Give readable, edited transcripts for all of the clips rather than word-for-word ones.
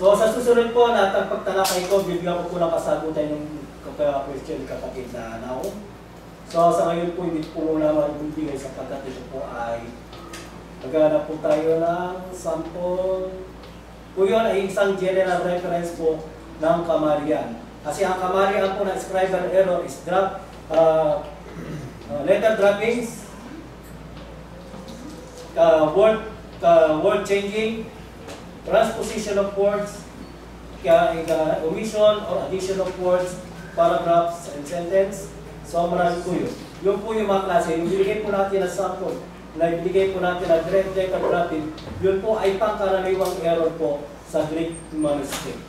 So sa susunod po na pagtalakay ko, bibigyan ko po ng kasagutan yung question kapatid na Nao. So sa ngayon po, hindi po muna magbibigay sapagkat ito po ay maghanap po tayo ng sample. Po yun ay isang general reference po ng Kamarian. Kasi ang Kamarian po na scribal error is letter droppings, word changing, transposition of words, omission or addition of words, paragraphs and sentence. So marami po yun. Yung po yung mga klase, yung binigay po natin na sample, na ibigay po natin na direct letter dropping, yun po ay pangkaraniwang error po sa Greek manuscript.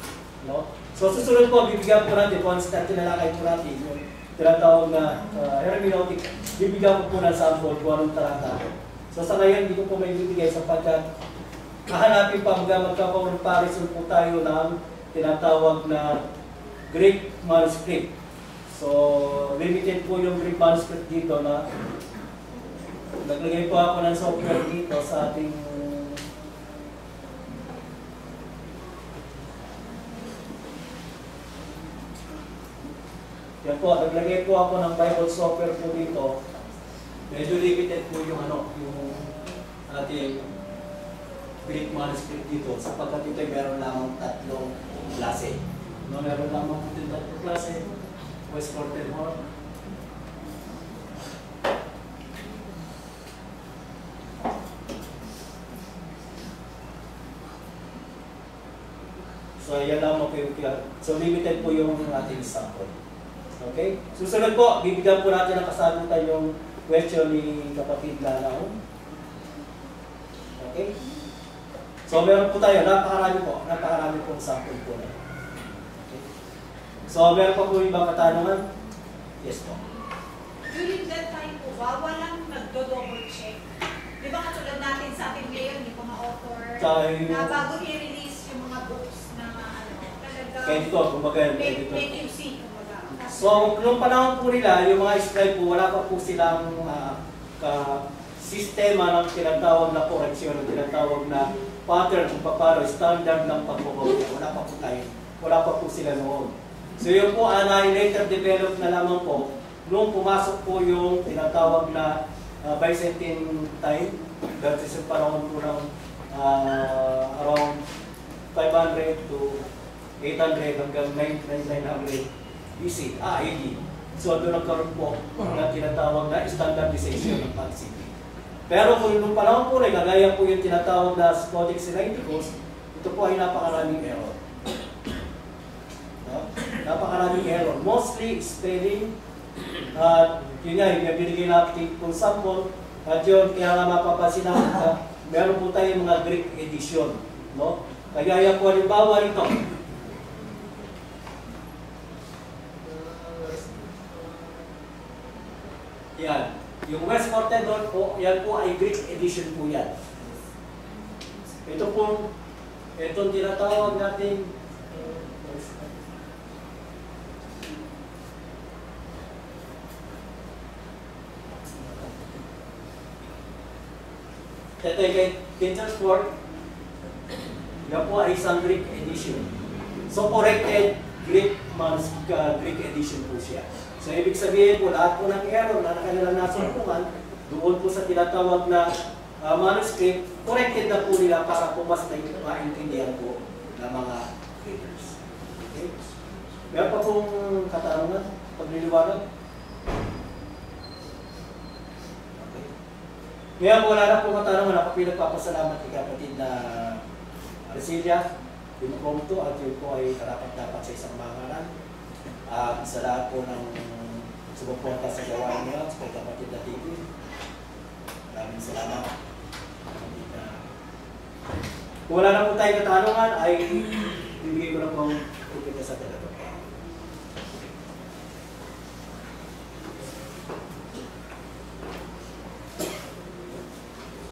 No? So susunod po, bibigyan po natin, once na tinalakay po natin, yung tinatawag na hermeneutic, bibigyan ko po ng sample kung anong talata. So sa ngayon, hindi ko po may bibigay sapagkat hahanapin pa magkaka-comparison po tayo ng tinatawag na Greek manuscript. So, limited po yung Greek manuscript dito na naglagay po ako ng software dito sa ating yan po, naglagay po ako ng Bible software po dito. Medyo limited po yung yung ating Greek manuscript dito sapagkat ito ay meron lamang tatlong klase. Meron lamang po yung tatlong klase. West Porter Hall. So, yan lamang po yung so, limited po yung ating sample. Okay? Susunod po, bibigyan po natin ng kasagutan yung question ni kapatid Lanao. Okay? So, meron po tayo, napakarami pong sample po na. So, meron pa po ibang katanungan? Yes po. During that time po ba, walang nagdo-double check? Di ba katulad natin sa atin ngayon, yung mga author, na bago i-release yung mga books na talagang editor, kumbaga may QC, kumbaga. So, nung panahon po nila, yung mga scribe po, wala pa po silang sistema ng tinatawag na correction, ng tinatawag na pattern kung paano, standard ng pag-correct. Wala pa po sila noon. So yun po, later developed na lamang po, nung pumasok po yung tinatawag na Byzantine time, that is yung panahon po ng around 500 to 800 hanggang 900 BC, AD. So doon nagkaroon po na tinatawag na standardization ng pag-city. Pero kung nung panahon po na, kagaya po yung tinatawag na Codex Sinaiticus, ito po ay napakaraming error. Napakaraming error. Mostly spelling. Yun nga, yung binigay natin kung sample. At yun, kaya nga mapapansin natin, meron po tayo mga Greek edition. No? Kaya yan po, halimbawa rito. Yan. Yung West Portendon po, yan po ay Greek edition po yan. Ito po, itong tinatawag natin ito ay Kintersport. Yan po ay isang Greek edition. So, corrected Greek edition po siya. So, ibig sabihin po, lahat po ng error na kanilang nasumpungan, doon po sa tinatawag na manuscript, corrected na po nila para po mas maintindihan po ng mga readers. Okay? Meron pa pong katanungan, pagliliwanag? Kaya wala na po katanungan, ako pinagpapasalamat kay kapatid na Arcelia, Pinocomto, at yun po ay karapat-dapat sa isang mangalan. At sa lahat po ng sumuporta sa gawain niya, sa kapatid na TV. Maraming salamat. Kung wala na po tayong katanungan, ay bibigay ko na pong upit sa talaga.